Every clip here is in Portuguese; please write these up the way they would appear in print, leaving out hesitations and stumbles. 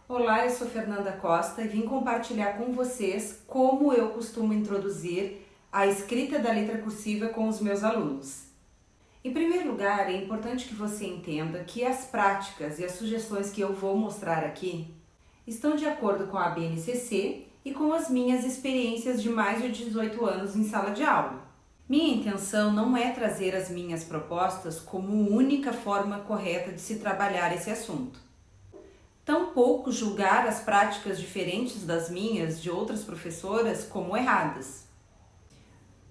Olá, eu sou Fernanda Costa e vim compartilhar com vocês como eu costumo introduzir a escrita da letra cursiva com os meus alunos. Em primeiro lugar, é importante que você entenda que as práticas e as sugestões que eu vou mostrar aqui estão de acordo com a BNCC e com as minhas experiências de mais de 18 anos em sala de aula. Minha intenção não é trazer as minhas propostas como única forma correta de se trabalhar esse assunto. Tampouco julgar as práticas diferentes das minhas de outras professoras como erradas.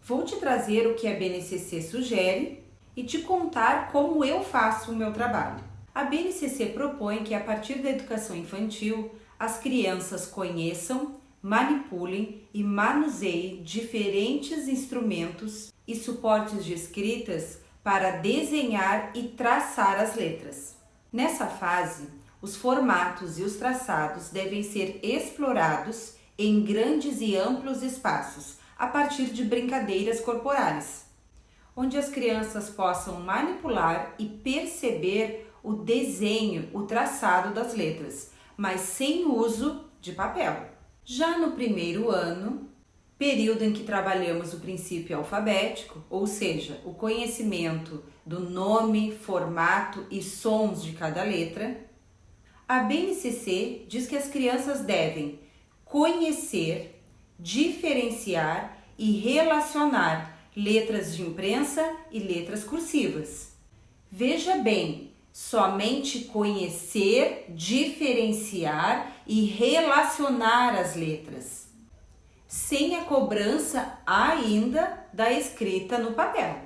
Vou te trazer o que a BNCC sugere e te contar como eu faço o meu trabalho. A BNCC propõe que a partir da educação infantil, as crianças conheçam, manipulem e manuseiem diferentes instrumentos e suportes de escritas para desenhar e traçar as letras. Nessa fase, os formatos e os traçados devem ser explorados em grandes e amplos espaços, a partir de brincadeiras corporais, onde as crianças possam manipular e perceber o desenho, o traçado das letras, mas sem uso de papel. Já no primeiro ano, período em que trabalhamos o princípio alfabético, ou seja, o conhecimento do nome, formato e sons de cada letra, a BNCC diz que as crianças devem conhecer, diferenciar e relacionar letras de imprensa e letras cursivas. Veja bem, somente conhecer, diferenciar e relacionar as letras, sem a cobrança ainda da escrita no papel.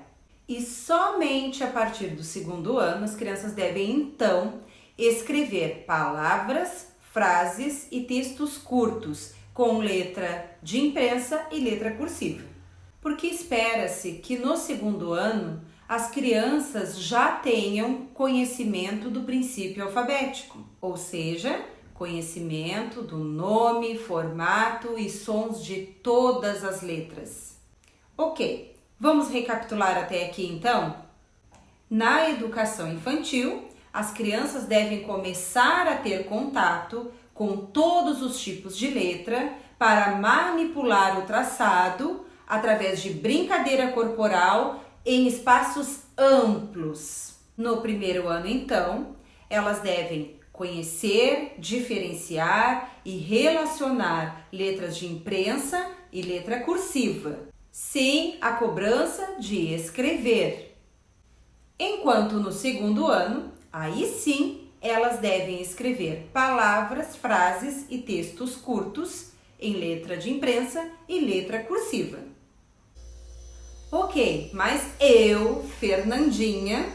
E somente a partir do segundo ano as crianças devem então escrever palavras, frases e textos curtos com letra de imprensa e letra cursiva. Porque espera-se que no segundo ano as crianças já tenham conhecimento do princípio alfabético, ou seja, conhecimento do nome, formato e sons de todas as letras. Ok, vamos recapitular até aqui então? Na educação infantil, as crianças devem começar a ter contato com todos os tipos de letra para manipular o traçado através de brincadeira corporal em espaços amplos. No primeiro ano, então, elas devem conhecer, diferenciar e relacionar letras de imprensa e letra cursiva, sem a cobrança de escrever. Enquanto no segundo ano, aí sim, elas devem escrever palavras, frases e textos curtos em letra de imprensa e letra cursiva. Ok, mas eu, Fernandinha,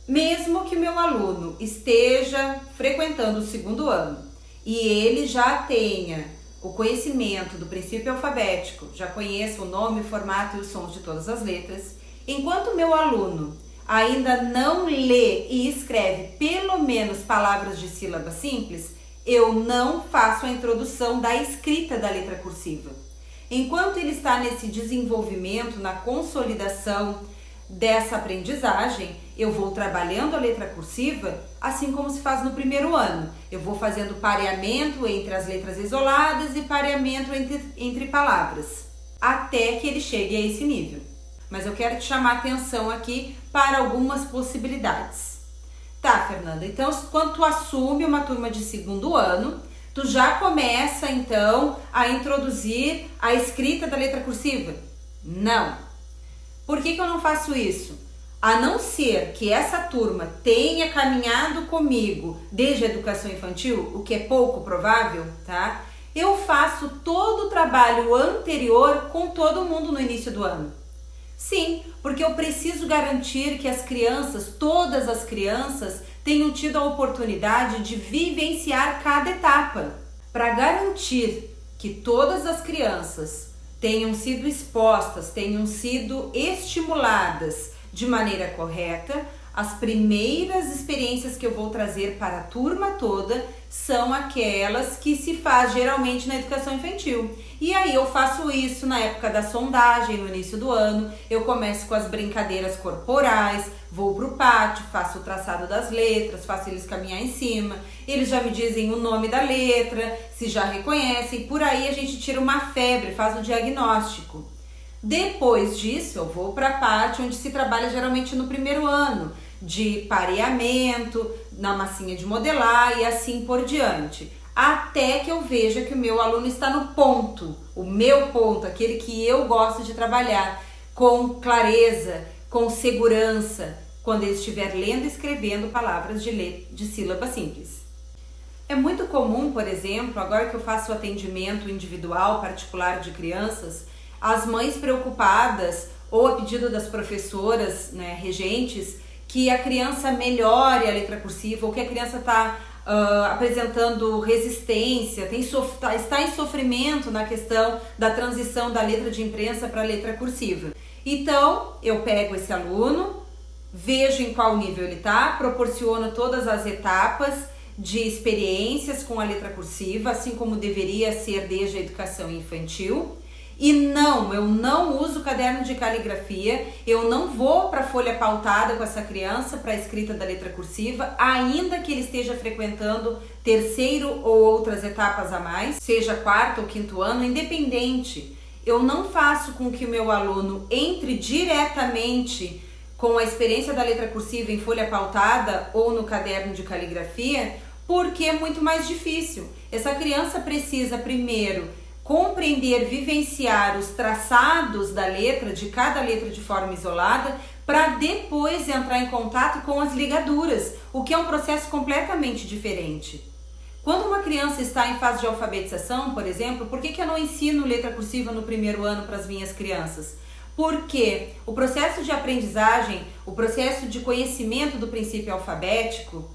mesmo que meu aluno esteja frequentando o segundo ano e ele já tenha o conhecimento do princípio alfabético, já conheça o nome, o formato e os sons de todas as letras, enquanto meu aluno ainda não lê e escreve pelo menos palavras de sílaba simples, eu não faço a introdução da escrita da letra cursiva. Enquanto ele está nesse desenvolvimento, na consolidação dessa aprendizagem, eu vou trabalhando a letra cursiva assim como se faz no primeiro ano. Eu vou fazendo pareamento entre as letras isoladas e pareamento entre palavras, até que ele chegue a esse nível. Mas eu quero te chamar a atenção aqui para algumas possibilidades. Tá, Fernanda, então quando tu assume uma turma de segundo ano, tu já começa então a introduzir a escrita da letra cursiva? Não. Por que eu não faço isso? A não ser que essa turma tenha caminhado comigo desde a educação infantil, o que é pouco provável, tá? Eu faço todo o trabalho anterior com todo mundo no início do ano. Sim, porque eu preciso garantir que as crianças, todas as crianças, tenham tido a oportunidade de vivenciar cada etapa. Para garantir que todas as crianças tenham sido expostas, tenham sido estimuladas de maneira correta, as primeiras experiências que eu vou trazer para a turma toda são aquelas que se faz geralmente na educação infantil. E aí eu faço isso na época da sondagem, no início do ano. Eu começo com as brincadeiras corporais, vou pro pátio, faço o traçado das letras, faço eles caminhar em cima. Eles já me dizem o nome da letra, se já reconhecem. Por aí a gente tira uma febre, faz o diagnóstico. Depois disso eu vou para a parte onde se trabalha geralmente no primeiro ano, de pareamento, na massinha de modelar e assim por diante, até que eu veja que o meu aluno está no ponto, o meu ponto, aquele que eu gosto de trabalhar com clareza, com segurança, quando ele estiver lendo e escrevendo palavras de sílaba simples. É muito comum, por exemplo, agora que eu faço atendimento individual, particular de crianças, as mães preocupadas, ou a pedido das professoras, regentes, que a criança melhore a letra cursiva, ou que a criança está apresentando resistência, está em sofrimento na questão da transição da letra de imprensa para a letra cursiva. Então, eu pego esse aluno, vejo em qual nível ele está, proporciono todas as etapas de experiências com a letra cursiva, assim como deveria ser desde a educação infantil. E não, eu não uso caderno de caligrafia, eu não vou para a folha pautada com essa criança para a escrita da letra cursiva, ainda que ele esteja frequentando terceiro ou outras etapas a mais, seja quarto ou quinto ano, independente. Eu não faço com que o meu aluno entre diretamente com a experiência da letra cursiva em folha pautada ou no caderno de caligrafia, porque é muito mais difícil. Essa criança precisa primeiro compreender, vivenciar os traçados da letra, de cada letra de forma isolada, para depois entrar em contato com as ligaduras, o que é um processo completamente diferente. Quando uma criança está em fase de alfabetização, por exemplo, por que eu não ensino letra cursiva no primeiro ano para as minhas crianças? Porque o processo de aprendizagem, o processo de conhecimento do princípio alfabético,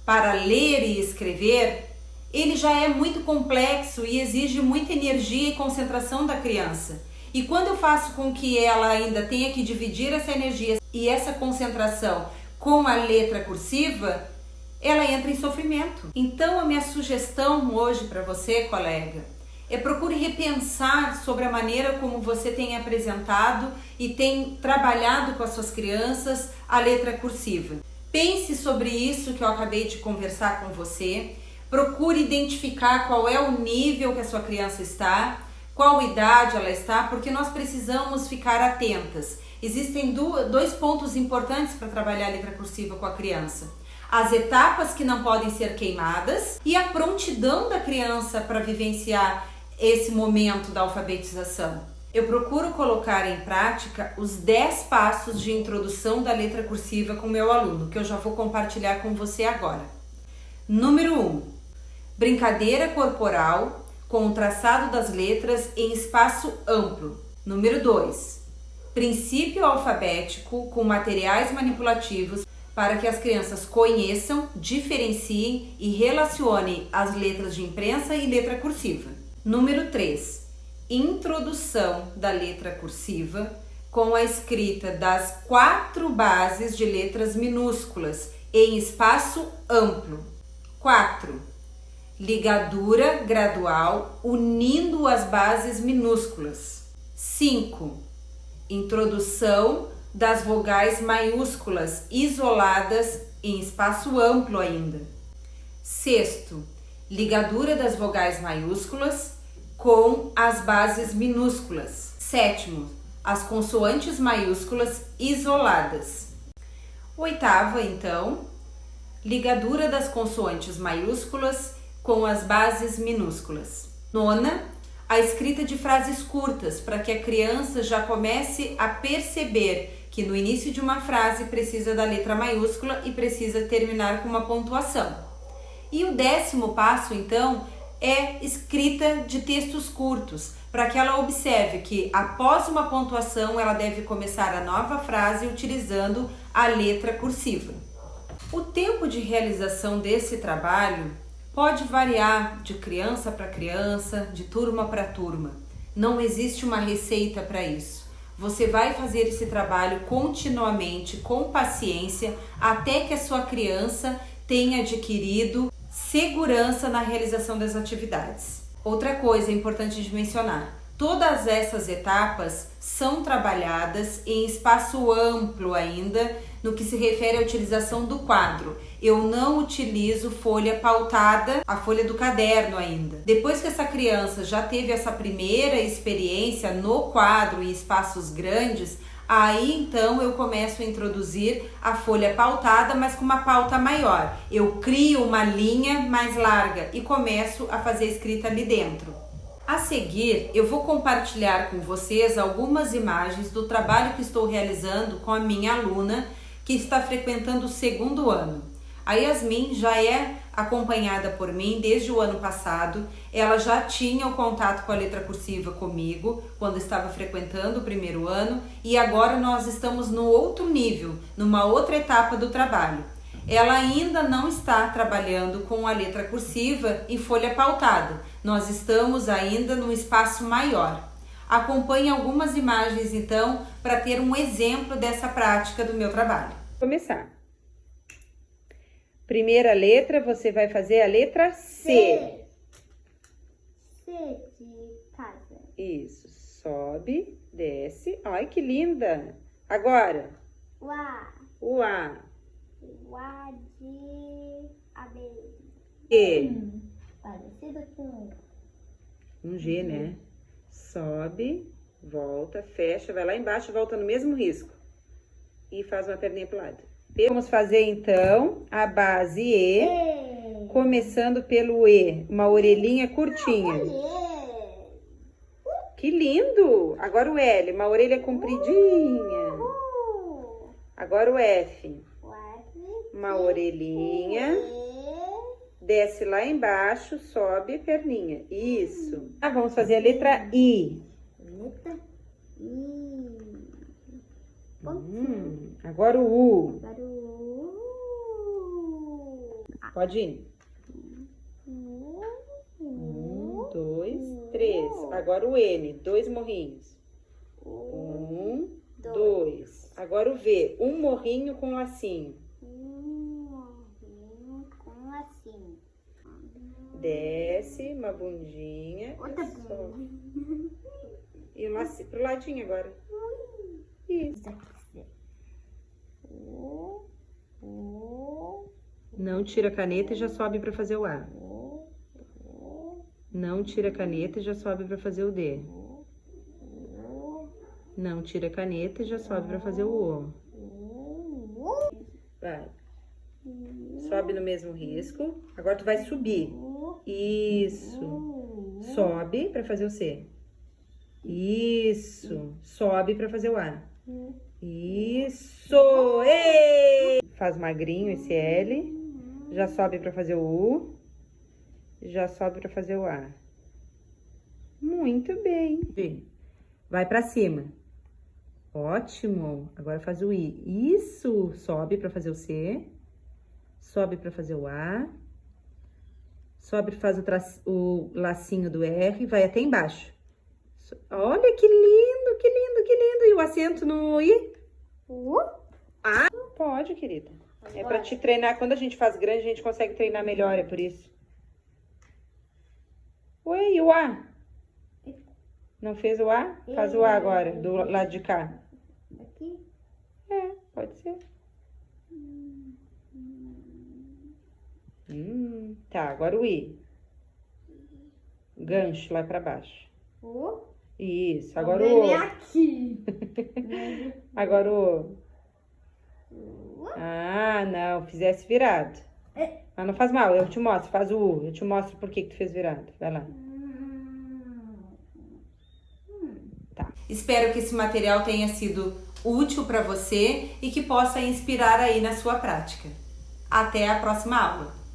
para ler e escrever, ele já é muito complexo e exige muita energia e concentração da criança. E quando eu faço com que ela ainda tenha que dividir essa energia e essa concentração com a letra cursiva, ela entra em sofrimento. Então a minha sugestão hoje para você, colega, é procure repensar sobre a maneira como você tem apresentado e tem trabalhado com as suas crianças a letra cursiva. Pense sobre isso que eu acabei de conversar com você. Procure identificar qual é o nível que a sua criança está, qual idade ela está, porque nós precisamos ficar atentas. Existem dois pontos importantes para trabalhar a letra cursiva com a criança. As etapas que não podem ser queimadas e a prontidão da criança para vivenciar esse momento da alfabetização. Eu procuro colocar em prática os 10 passos de introdução da letra cursiva com meu aluno, que eu já vou compartilhar com você agora. Número 1. Brincadeira corporal com o traçado das letras em espaço amplo. Número 2. Princípio alfabético com materiais manipulativos para que as crianças conheçam, diferenciem e relacionem as letras de imprensa e letra cursiva. Número 3. Introdução da letra cursiva com a escrita das 4 bases de letras minúsculas em espaço amplo. 4. Ligadura gradual unindo as bases minúsculas. 5. Introdução das vogais maiúsculas isoladas em espaço amplo ainda. 6. Ligadura das vogais maiúsculas com as bases minúsculas. 7. As consoantes maiúsculas isoladas. 8, então, ligadura das consoantes maiúsculas com as bases minúsculas. 9, a escrita de frases curtas, para que a criança já comece a perceber que no início de uma frase precisa da letra maiúscula e precisa terminar com uma pontuação. E o 10º passo, então, é escrita de textos curtos, para que ela observe que após uma pontuação ela deve começar a nova frase utilizando a letra cursiva. O tempo de realização desse trabalho pode variar de criança para criança, de turma para turma. Não existe uma receita para isso. Você vai fazer esse trabalho continuamente, com paciência, até que a sua criança tenha adquirido segurança na realização das atividades. Outra coisa importante de mencionar: todas essas etapas são trabalhadas em espaço amplo ainda no que se refere à utilização do quadro. Eu não utilizo folha pautada, a folha do caderno ainda. Depois que essa criança já teve essa primeira experiência no quadro em espaços grandes, aí então eu começo a introduzir a folha pautada, mas com uma pauta maior. Eu crio uma linha mais larga e começo a fazer a escrita ali dentro. A seguir, eu vou compartilhar com vocês algumas imagens do trabalho que estou realizando com a minha aluna que está frequentando o 2º ano. A Yasmin já é acompanhada por mim desde o ano passado. Ela já tinha o contato com a letra cursiva comigo quando estava frequentando o 1º ano e agora nós estamos no outro nível, numa outra etapa do trabalho. Ela ainda não está trabalhando com a letra cursiva em folha pautada. Nós estamos ainda num espaço maior. Acompanhe algumas imagens então para ter um exemplo dessa prática do meu trabalho. Começar. Primeira letra, você vai fazer a letra C. C de casa. Isso. Sobe, desce. Ai, que linda! Agora. O A. O A. O A de abelha. E. Parecido com Um G, né? Sobe, volta, fecha, vai lá embaixo, volta no mesmo risco. E faz uma perninha pro lado. Vamos fazer então a base E, começando pelo E, uma orelhinha curtinha. Que lindo! Agora o L, uma orelha compridinha. Agora o F, uma orelhinha. Desce lá embaixo, sobe, perninha. Isso. Ah, vamos fazer a letra I. Letra I. Agora o U. Agora o U. Pode ir. 1, 2, 3. Agora o N, 2 morrinhos. 1, 2. Agora o V, um morrinho com lacinho. Desce, uma bundinha. Outra bunda. E pro ladinho agora. Isso. Não tira a caneta e já sobe para fazer o A. Não tira a caneta e já sobe para fazer o D. Não tira a caneta e já sobe para fazer o O. Vai. Sobe no mesmo risco. Agora tu vai subir. Isso. Sobe para fazer o C. Isso. Sobe para fazer o A. Isso. Ei! Faz magrinho esse L. Já sobe para fazer o U. Já sobe para fazer o A. Muito bem. Vai para cima. Ótimo. Agora faz o I. Isso. Sobe para fazer o C. Sobe para fazer o A. Sobe, faz o lacinho do R, vai até embaixo. Olha que lindo, que lindo, que lindo. E o acento no I? Ah, pode, querida. É para te treinar. Quando a gente faz grande, a gente consegue treinar melhor, é por isso. Ué, e o A? Não fez o A? Faz o A agora, do lado de cá. Aqui? É, pode ser. Tá, agora o I. Gancho lá pra baixo. Isso, agora o O. Aqui. Agora o O. Ah, não, fizesse virado. Mas não faz mal, eu te mostro, faz o U. Eu te mostro por que tu fez virado. Vai lá. Tá. Espero que esse material tenha sido útil para você e que possa inspirar aí na sua prática. Até a próxima aula!